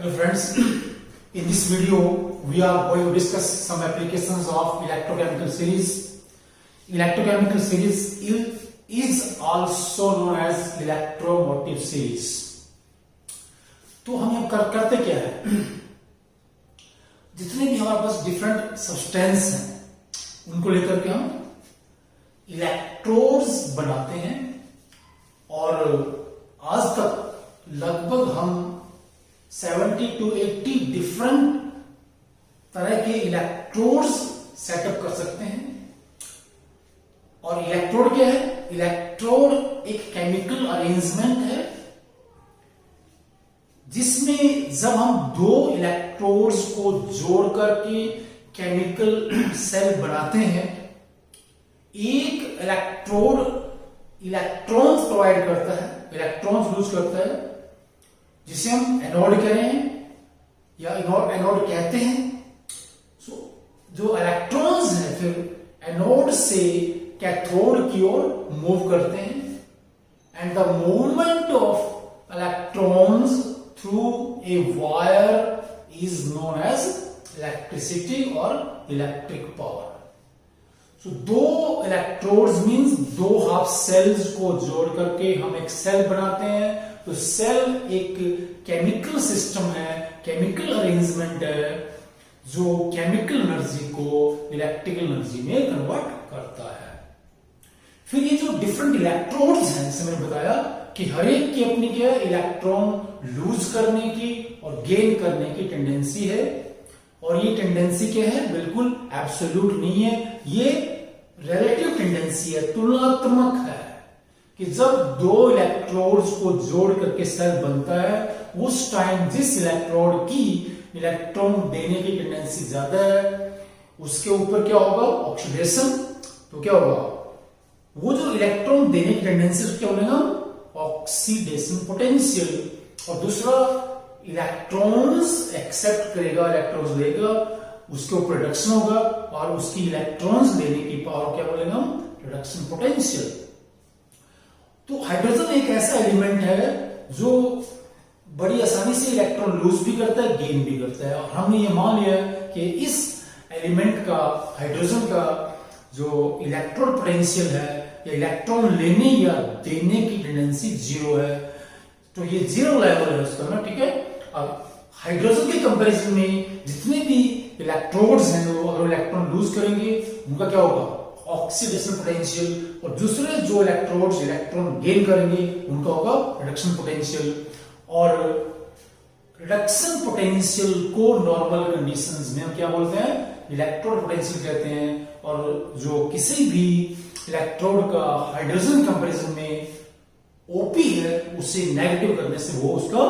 Hello friends, in this video we are going to discuss some applications of electrochemical series. Electrochemical series is also known as electromotive series. तो हम ये करते क्या है, जितने भी हमारे पास डिफरेंट सब्सटेंस हैं उनको लेकर के हम इलेक्ट्रोड्स बनाते हैं और आज तक लगभग हम 70 to 80 डिफरेंट तरह के इलेक्ट्रोड्स सेटअप कर सकते हैं. और इलेक्ट्रोड क्या है? इलेक्ट्रोड एक केमिकल अरेंजमेंट है जिसमें जब हम दो इलेक्ट्रोड्स को जोड़ करके केमिकल सेल बनाते हैं, एक इलेक्ट्रोड इलेक्ट्रॉन्स प्रोवाइड करता है, इलेक्ट्रॉन्स यूज करता है, जिसे हम एनोड कह रहे हैं या एनोड कहते हैं. जो इलेक्ट्रॉन्स हैं फिर एनोड से कैथोड की ओर मूव करते हैं and the movement of electrons through a wire is known as electricity और इलेक्ट्रिक पावर. दो इलेक्ट्रोड्स मींस दो हाफ सेल्स को जोड़ करके हम एक सेल बनाते हैं. तो सेल एक केमिकल सिस्टम है, केमिकल अरेंजमेंट है जो केमिकल एनर्जी को इलेक्ट्रिकल एनर्जी में कन्वर्ट करता है. फिर ये जो डिफरेंट इलेक्ट्रोड्स हैं, जैसे मैंने बताया कि हर एक की अपनी क्या है, इलेक्ट्रॉन लूज करने की और गेन करने की टेंडेंसी है. और ये टेंडेंसी क्या है? बिल्कुल एब्सोल्यूट नहीं है, ये रिलेटिव टेंडेंसी है, तुलनात्मक है कि जब दो इलेक्ट्रोड्स को जोड़ करके सेल बनता है उस टाइम जिस इलेक्ट्रोड की इलेक्ट्रॉन देने की टेंडेंसी ज्यादा है उसके ऊपर क्या होगा? ऑक्सीडेशन. तो क्या होगा? वो जो इलेक्ट्रॉन देने की टेंडेंसी उसको क्या बोलेंगे हम? Oxidation potential. और दूसरा इलेक्ट्रॉन्स एक्सेप्ट करेगा, इलेक्ट्रॉन्स लेगा, उसके ऊपर रिडक्शन होगा और उसकी इलेक्ट्रॉन्स देने की पावर क्या बोलेंगे हम? Reduction potential. तो हाइड्रोजन एक ऐसा एलिमेंट है जो बड़ी आसानी से इलेक्ट्रॉन लूज भी करता है, गेन भी करता है. और हमने ये मान लिया कि इस एलिमेंट का, हाइड्रोजन का जो इलेक्ट्रॉन पोटेंशियल है या इलेक्ट्रॉन लेने या देने की टेंडेंसी जीरो है. तो ये जीरो लेवल है उसका ना, ठीक है. अब हाइड्रोजन के कंपैरिजन में जितने भी इलेक्ट्रोड्स हैं वो अगर इलेक्ट्रॉन लूज करेंगे उनका क्या होगा? Oxidation potential. और दूसरे जो इलेक्ट्रोड्स इलेक्ट्रॉन गेन करेंगे उनका होगा रिडक्शन पोटेंशियल. और रिडक्शन पोटेंशियल को नॉर्मल कंडीशंस में हम क्या बोलते हैं? इलेक्ट्रोड पोटेंशियल कहते हैं. और जो किसी भी इलेक्ट्रोड का हाइड्रोजन कंपैरिजन में ओपी है उसे नेगेटिव करने से वो उसका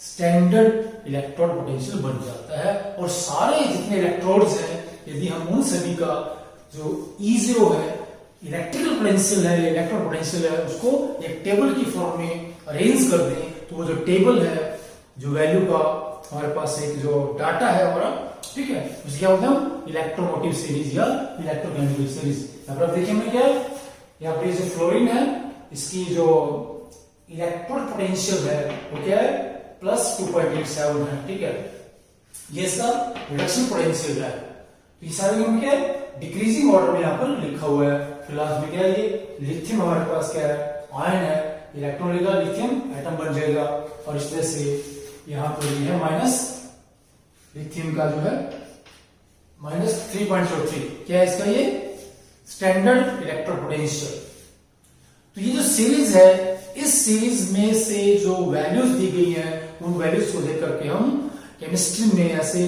स्टैंडर्ड इलेक्ट्रोड पोटेंशियल बन जाता है. और सारे जितने इलेक्ट्रोड्स हैं यदि हम उन सभी का जो E0 है, इलेक्ट्रिकल पोटेंशियल है, इलेक्ट्रोड पोटेंशियल है, उसको एक टेबल की फॉर्म में अरेंज कर दें तो वो जो टेबल है, जो वैल्यू का हमारे पास एक जो डाटा है हमारा, ठीक है, उसे क्या बोलते हैं हम? इलेक्ट्रोमोटिव सीरीज या इलेक्ट्रोकेमिकल सीरीज. यहाँ पर आप देखिए हमें क्या है, यहाँ पर जो फ्लोरीन है इसकी जो इलेक्ट्रोड पोटेंशियल है वो क्या है? प्लस 2.87 है, ठीक है. ये इसका रिडक्शन पोटेंशियल है. तो ये सारे में क्या है? डिक्रीजिंग ऑर्डर में यहाँ पर लिखा हुआ है. फिलहाल में क्या है? ये लिथियम हमारे पास क्या है? आयन है. इलेक्ट्रॉन लेगा, लिथियम एटम बन जाएगा और इस तरह से यहाँ पर ये है माइनस लिथियम का जो है माइनस 3.03. क्या है इसका? ये स्टैंडर्ड इलेक्ट्रोड पोटेंशियल. तो ये जो सीरीज है, इस सीरीज में से जो वैल्यूज दी गई हैं उन वैल्यूज को लेकर के हम केमिस्ट्री में ऐसे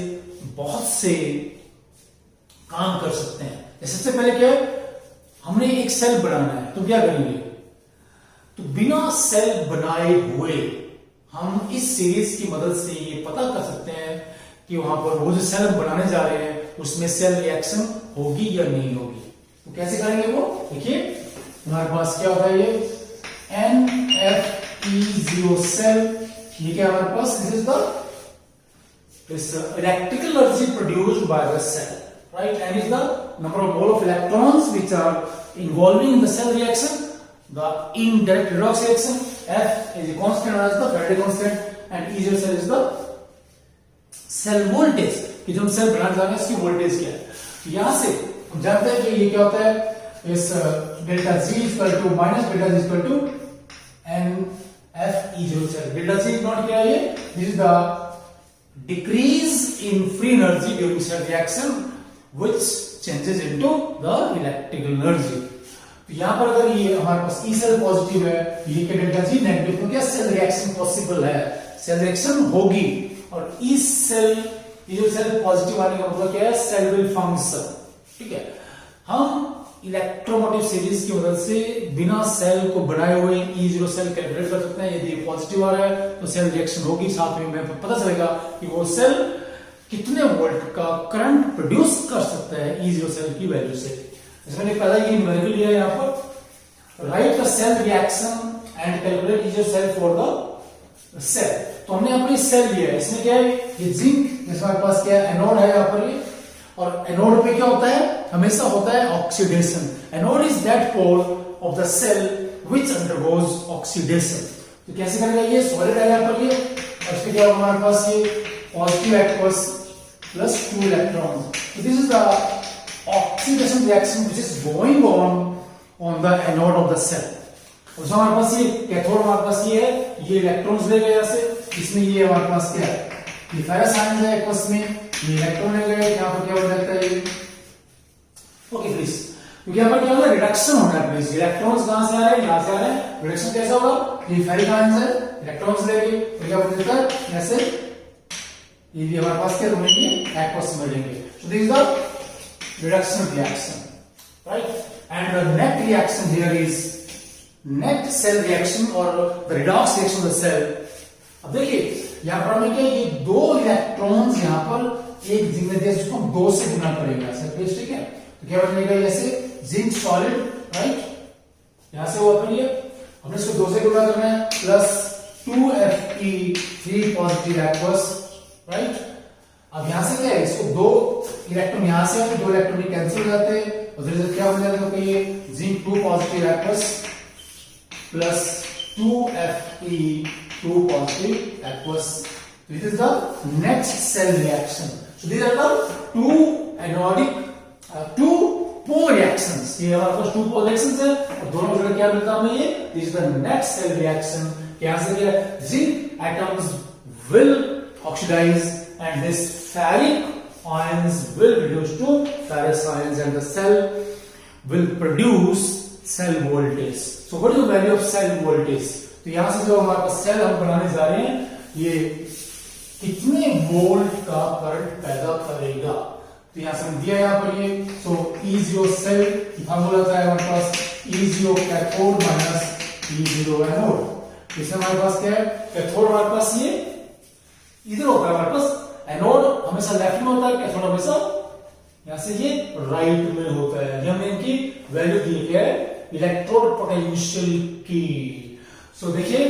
बहुत से काम कर सकते हैं. सबसे पहले क्या है? हमने एक सेल बनाना है तो क्या करेंगे? तो बिना सेल बनाए हुए हम इस सीरीज की मदद से ये पता कर सकते हैं कि वहां पर वो जो सेल बनाने जा रहे हैं उसमें सेल रिएक्शन होगी या नहीं होगी. तो कैसे करेंगे वो? देखिए हमारे पास क्या होता है, ये NFE0 सेल. ये क्या हमारे पास? This is the electrical energy produced by the cell, right? And is the number of mole of electrons which are involving in the cell reaction. The indirect redox reaction, F is a constant as the Faraday constant, and E0 cell is the cell voltage कि जो हम cell बनाने जा रहे हैं इसकी voltage क्या है। तो यहां से हम जानते हैं कि ये क्या होता है, इस delta G equal to minus delta G equal to NF E0 cell. Delta G not क्या है, ये this is the decrease in free energy during cell reaction which changes into the electrical energy। तो यहां पर अगर ये हमारे पास E cell positive है, ये के डेल्टा G नेगेटिव, तो क्या सेल रिएक्शन पॉसिबल है, सेल रिएक्शन होगी। और E सेल, ये जो सेल पॉजिटिव आने का मतलब क्या है, सेल विल फंक्शन। ठीक है, हम इलेक्ट्रोमोटिव सीरीज की मदद से बिना सेल को बनाए हुए E0 सेल कैलकुलेट कर सकते हैं। यदि पॉजिटिव आ रहा है तो सेल रिएक्शन होगी, साथ में हमें पता चलेगा कि वो सेल कितने वोल्ट का करंट प्रोड्यूस कर सकता है E0 सेल की वैल्यू से। जैसे मैंने पहले ये न्यूमेरिकल लिया है यहाँ पर, right the cell reaction and calculate E0 cell for the cell. तो हमने यहाँ पर सेल लिया है, इसमें क्या है, ये जिंक, जैसे हमारे पास क्या है, एनोड है यहाँ पर ये, और एनोड पे क्या होता है, हमेशा होता है oxidation. Anode is that pole of the cell which undergoes oxidation. तो कैसे करेगा, ये सॉलिड है यहाँ पर ये, और इसमें क्या होगा हमारे पास ये पॉजिटिव एक्वस प्लस 2 इलेक्ट्रॉन। तो this is the oxidation reaction which is going on the anode of the cell. और जो हमारे पास ये कैथोड हमारे पास ये है, ये इलेक्ट्रॉन्स ले गए यहाँ से, इसमें ये हमारे पास क्या है, ये फेरस आयन है एक्वस में, ये इलेक्ट्रॉन ले गए, यहाँ पर क्या हो जाता है, ओके प्लीज, क्योंकि यहाँ पर क्या होगा, रिडक्शन होना है प्लीज। इलेक्ट्रॉन्स कहां से आ रहे हैं, यहाँ से आ रहे हैं, रिडक्शन कैसा होगा, ये फेरिक आयंस है, इलेक्ट्रॉन्स ले गए तो क्या हो जाता है, ऐसे ये भी हमारे पास क्या बनेंगे, एक्वस में मिलेंगे। So this is the reduction reaction, right. And the net reaction here is net cell reaction और the redox reaction of the cell. अब देखिए यहां पर हमें क्या, ये दो इलेक्ट्रॉन्स यहां पर एक जिंक दिया जिसको हम 2 से गुना करेंगे ऐसे, ठीक है। तो क्या बनेगा, ऐसे जिंक सॉलिड, राइट, यहां से हुआ, फिर ये हमने इसको 2 से गुना करना है, plus 2Fe3 positive aqueous, right. अब यहां से क्या है, इसको 2 इलेक्ट्रॉन यहां से आते, 2 इलेक्ट्रॉन कैंसिल हो जाते हैं, और रिजल्ट क्या हो जाएगा, तो ये zinc 2 positive aqueous plus 2Fe2 positive aqueous. This is the next cell reaction. So these are the two pore reactions. ये हमारे पास 2 pore reactions है, और दोनों जगह क्या मिलता है हमें, ये this is the next cell reaction. क्या से क्या, zinc atoms will oxidize and this ferric ions will reduce to ferrous ions and the cell will produce cell voltage. So what is the value of cell voltage? तो यहां से जो हमारे पास cell हम बनाने जा रहे हैं, ये कितने वोल्ट का करंट पैदा करेगा। तो यहां से दिया यहां पर ये, तो E0 सेल फॉर्मूला होता है हमारे पास E0 cathode minus E0 anode. इसमें हमारे पास क्या है, कैथोड हमारे पास ये इधर होता है, हमारे पास एनोड हमेशा लेफ्ट में होता है, कैथोड हमेशा यहां से ये राइट में होता है। हमने इनकी वैल्यू दी है इलेक्ट्रोड पोटेंशियल की। सो देखिए,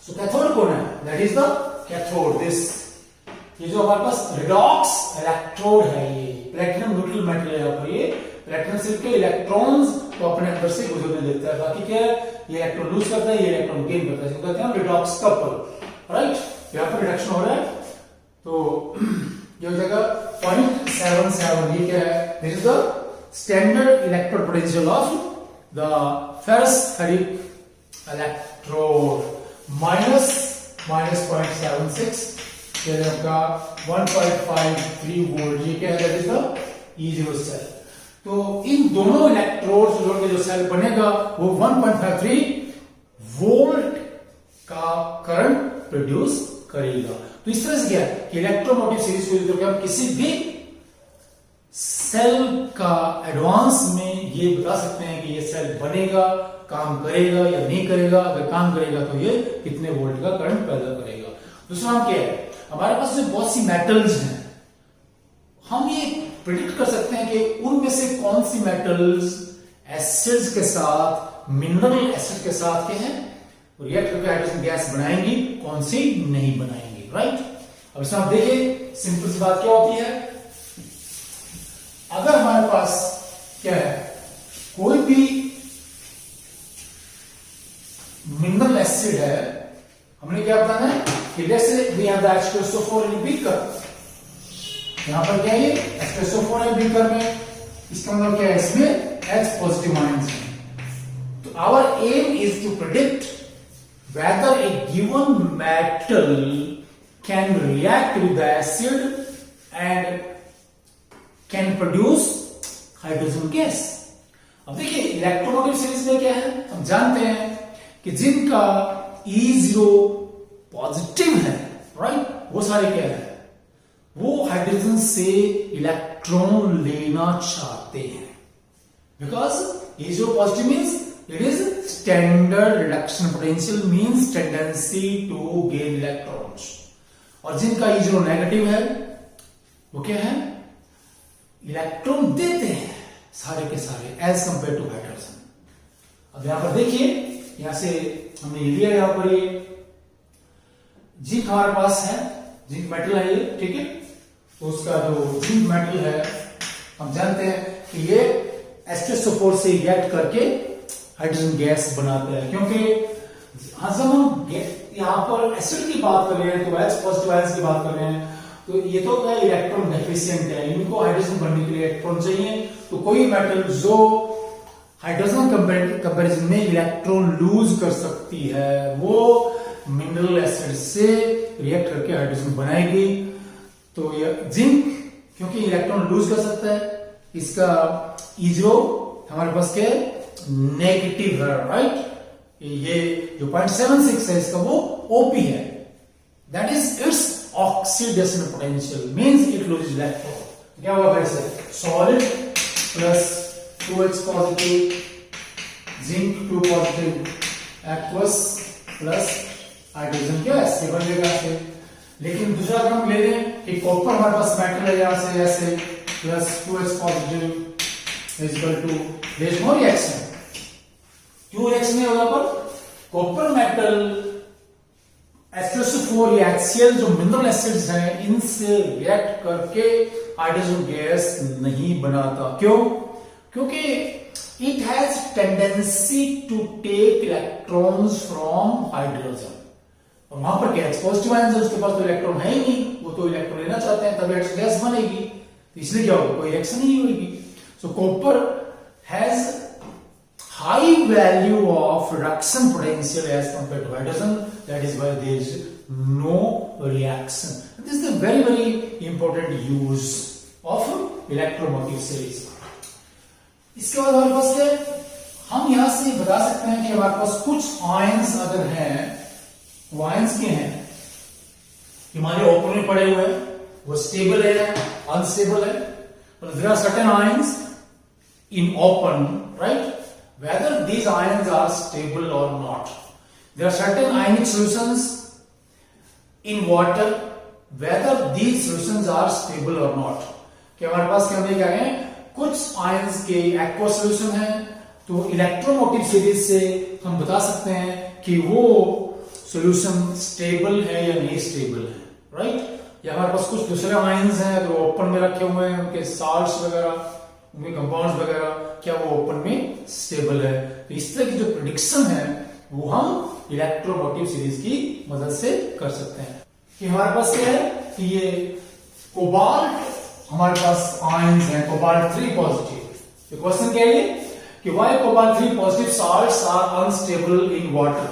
सो कैथोड कौन है, that is the cathode, this, ये जो हमारे पास रिडॉक्स इलेक्ट्रोड है, ये प्लैटिनम न्यूट्रल मेटल है यहाँ पर, ये प्लैटिनम सिर्फ के इलेक्ट्रॉन्स को अपने अंदर से गुजरने देता है, बाकी क्या है, ये इलेक्ट्रॉन लूज करता है, ये इलेक्ट्रॉन गेन करता है, इसको कहते हैं रिडॉक्स कपल, राइट। यहाँ पर रिडक्शन हो रहा है, तो ये हो जाएगा 0.77, ये क्या है, this is the standard electrode potential of the ferrous ferric electrode, minus 0.76, ये आपका 1.53 वोल्ट, ये क्या है, that is the E0 cell. तो इन दोनों इलेक्ट्रोड्स जोड़ के जो सेल बनेगा वो 1.53 वोल्ट का करंट प्रोड्यूस करेगा। तो इस तरह से क्या है कि इलेक्ट्रोमोटिव सीरीज को यूज करके हम किसी भी सेल का एडवांस में ये बता सकते हैं कि ये सेल बनेगा, काम करेगा या नहीं करेगा। अगर काम करेगा तो ये कितने वोल्ट का करंट पैदा करेगा। दूसरा हम क्या है, हमारे पास जो बहुत सी मेटल्स हैं, हम ये प्रिडिक्ट कर सकते हैं कि उनमें से कौन सी मेटल्स एसिड्स के साथ, मिनरल एसिड के साथ के हैं, रिएक्ट करके हाइड्रोजन गैस बनाएंगी, कौन सी नहीं बनाएंगी, राइट। अब इसमें आप देखिए सिंपल सी बात क्या होती है, अगर हमारे पास क्या है, कोई भी मिनरल एसिड है, हमने क्या बताना है, कि let's say we have the H2SO4 in beaker, यहां पर क्या है H2SO4 है बीकर में, इसका मतलब क्या है, इसमें H पॉजिटिव आयंस है। तो our aim is to predict whether a given metal can react with the acid and can produce hydrogen gas। अब देखिए इलेक्ट्रोमोटिव सीरीज में क्या है, हम जानते हैं कि जिनका E0 पॉजिटिव है, राइट, वो सारे क्या है, वो हाइड्रोजन से इलेक्ट्रॉन लेना चाहते हैं, because E0 positive means it is standard reduction potential, means tendency to gain electrons। और जिनका E0 नेगेटिव है वो क्या है, इलेक्ट्रॉन देते हैं सारे के सारे एज कंपेयर टू हाइड्रोजन। अब यहां पर देखिए, यहां से हमने ये लिया, यहां पर ये जिंक हमारे पास है, जिंक मेटल है ये, ठीक है। तो उसका जो जिंक मेटल है हम जानते हैं कि ये H2SO4 से रिएक्ट करके हाइड्रोजन गैस बनाते हैं, क्योंकि जब हम यहां पर एसिड की बात कर रहे हैं तो H पॉजिटिव आयंस की बात कर रहे हैं, तो ये तो क्या इलेक्ट्रॉन डेफिशिएंट है, इनको हाइड्रोजन बनने के लिए इलेक्ट्रॉन चाहिए। तो कोई मेटल जो हाइड्रोजन कंपैरिजन में इलेक्ट्रॉन लूज कर सकती है वो मिनरल एसिड से रिएक्ट करके हाइड्रोजन बनाएगी। तो ये जिंक क्योंकि इलेक्ट्रॉन लूज कर सकता है, इसका E0 हमारे पास क्या नेगेटिव है, राइट। ये जो 0.76 है इसका वो OP है, that is its oxidation potential, means it loses electron. क्या होगा फिर से, solid plus 2H positive, zinc 2 positive, aqueous plus hydrogen gas, ये बनेगा ऐसे। लेकिन दूसरा अगर हम ले लें कि कॉपर हमारे पास मेटल है, यहां से ऐसे plus 2H positive is equal to, there is no reaction, क्यों रिएक्शन नहीं होगा, पर कॉपर मेटल H2SO4 या HCl जो मिनरल एसिड्स हैं इनसे रिएक्ट करके हाइड्रोजन गैस नहीं बनाता। क्यों? क्योंकि it has tendency to take electrons from hydrogen, और वहां पर क्या है पॉजिटिव आयंस है, उसके पास तो इलेक्ट्रॉन है ही नहीं, वो तो इलेक्ट्रॉन लेना चाहते हैं तभी गैस बनेगी, तो इसलिए क्या होगा, कोई रिएक्शन नहीं होगी। सो copper has high value of reduction potential as compared to hydrogen, that is why there is no reaction. This is the very important use of electromotive series। इसके बाद हमारे पास क्या है, हम यहां से बता सकते हैं कि हमारे पास कुछ आयंस अगर हैं, वो आयंस के हैं हमारे ओपन में पड़े हुए हैं, वो स्टेबल है अनस्टेबल है, but there are certain ions in open, right, whether these ions are stable or not। There are certain ionic solutions in water, whether these solutions are stable or not। कि हमारे पास क्या है, कुछ ions के aqua solution है, तो electromotive series से हम बता सकते हैं कि वो सोल्यूशन स्टेबल है या नहीं स्टेबल है, राइट। या हमारे पास कुछ दूसरे आयंस हैं जो ओपन में रखे हुए हैं, उनके साल्ट्स वगैरह, उनके कंपाउंड्स वगैरह, क्या वो ओपन में स्टेबल है। तो इस तरह की जो प्रेडिक्शन है वो हम इलेक्ट्रोमोटिव सीरीज की मदद से कर सकते हैं। कि हमारे पास क्या है कि ये कोबाल्ट हमारे पास आयंस हैं, कोबाल्ट 3 पॉजिटिव। तो क्वेश्चन क्या है कि why cobalt 3 positive salts are unstable in water,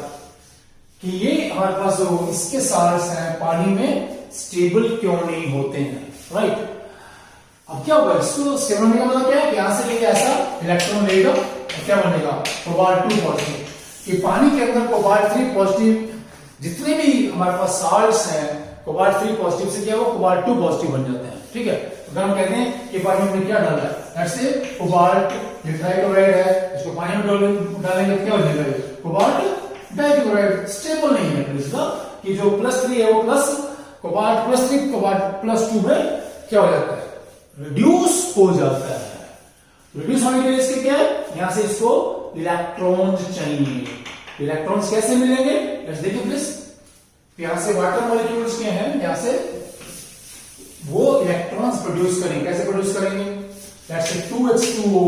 कि ये हमारे पास जो इसके साल्ट्स हैं पानी में स्टेबल क्यों नहीं होते हैं, राइट। अब क्या होगा, इसको स्टेबल होने का मतलब क्या है, यहां से लेके ऐसा इलेक्ट्रॉन लेगा और क्या बनेगा, कोबाल्ट 2 पॉजिटिव। कि पानी के अंदर कोबाल्ट 3 पॉजिटिव जितने भी हमारे पास साल्ट्स हैं, कोबाल्ट 3 पॉजिटिव से क्या होगा, कोबाल्ट 2 पॉजिटिव बन जाते हैं, ठीक है। तो अगर हम कहते हैं कि पानी में क्या डाला है, ऐसे कोबाल्ट डाइक्लोराइड है, इसको पानी में डालेंगे तो क्या हो जाएगा, कोबाल्ट डाइक्लोराइड, स्टेबल नहीं है। इसका कि जो +3 है वो प्लस कोबाल्ट +3 कोबाल्ट +2 में क्या हो जाता है, रिड्यूस हो जाता है। रिड्यूस होने के लिए इसके क्या है, यहां से इसको इलेक्ट्रॉन्स चाहिए। इलेक्ट्रॉन्स कैसे मिलेंगे, लेट्स देखिए प्लीज। यहां से वाटर मॉलिक्यूल्स के हैं, यहां से वो इलेक्ट्रॉन्स प्रोड्यूस करेंगे। कैसे प्रोड्यूस करेंगे, let's say 2H2O,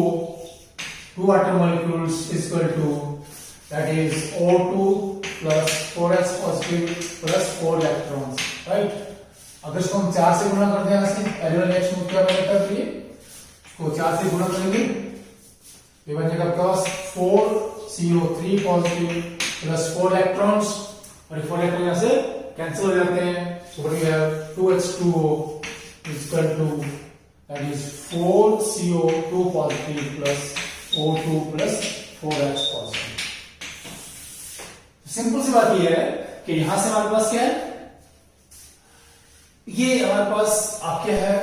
2 water molecules is equal to that is O2 plus 4s positive plus 4 electrons, right. अगर इसको हम 4 से गुणा करते हैं यहाँ से पहले रिएक्शन क्या बनेगा, ये इसको 4 से गुणा करेंगे, ये बनेगा आपके पास 4CO3 पॉजिटिव प्लस 4 इलेक्ट्रॉन्स, और ये 4 इलेक्ट्रॉन यहाँ से कैंसिल हो जाते हैं। So what we have 2H2O is equal to that is 4CO2 positive plus O2 plus 4H positive। Simple सी बात ये है कि यहां से हमारे पास क्या है, ये हमारे पास आप क्या है,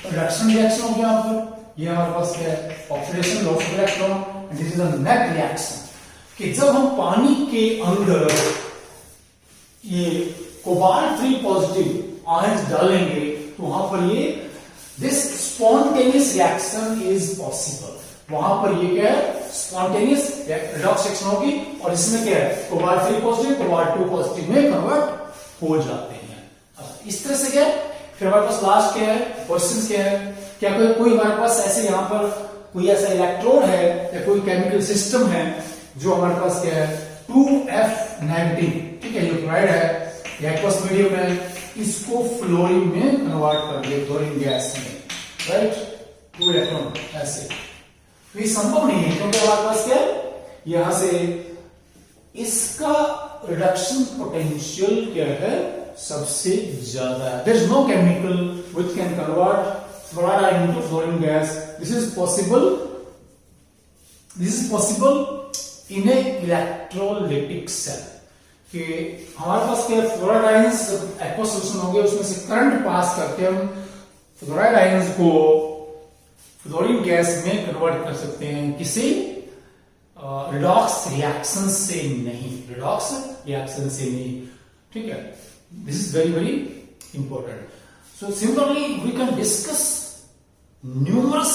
रिडक्शन रिएक्शन हो गया यहाँ पर। ये हमारे पास क्या है, oxidation loss of electron, and this is a net reaction कि जब हम पानी के अंदर ये कोबाल्ट 3 पॉजिटिव आयंस डालेंगे तो वहां पर ये this spontaneous reaction is possible. वहां पर ये क्या है, स्पॉन्टेनियस रिडॉक्स रिएक्शन होगी, और इसमें क्या है, कोबाल्ट 3 पॉजिटिव कोबाल्ट 2 पॉजिटिव में कन्वर्ट हो जाते हैं। इस तरह से क्या है, फिर हमारे पास लास्ट क्या है, क्वेश्चन क्या है, क्या कोई हमारे पास ऐसे यहाँ पर कोई ऐसा इलेक्ट्रोड है या कोई केमिकल सिस्टम है जो हमारे पास क्या है 2F नेगेटिव, ठीक है, ये क्लोराइड है, एक्वस मीडियम है, इसको फ्लोरीन में कन्वर्ट कर दे, फ्लोरीन गैस में, राइट, 2 इलेक्ट्रॉन ऐसे, तो ये संभव नहीं है क्योंकि हमारे पास क्या है, यहां से इसका रिडक्शन पोटेंशियल क्या है, सबसे ज्यादा है। There is no chemical which can convert fluoride into fluorine gas. This is possible in a electrolytic cell, कि हमारे पास क्या फ्लोराइड आयंस एक्वस सॉल्यूशन हो गया, उसमें से करंट पास करके हम फ्लोराइड आयंस को फ्लोरीन गैस में कन्वर्ट कर सकते हैं, किसी रिडॉक्स रिएक्शन से नहीं, रिडॉक्स रिएक्शन से नहीं, ठीक है। This is very very important. So similarly we can discuss numerous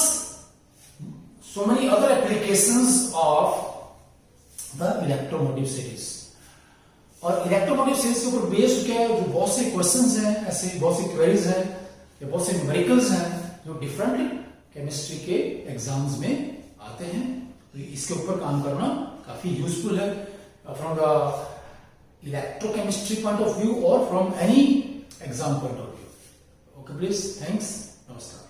so many other applications of the electromotive series, और इलेक्ट्रोमोटिव सीरीज के ऊपर बेस्ड क्या है, जो बहुत से क्वेश्चंस हैं, ऐसे बहुत सी क्वेरीज हैं या बहुत से न्यूमेरिकल्स हैं जो डिफरेंट केमिस्ट्री के एग्जाम्स में आते हैं, तो इसके ऊपर काम करना काफी यूजफुल है from the electrochemistry point of view और from any exam point of view. Okay please, thanks, नमस्कार।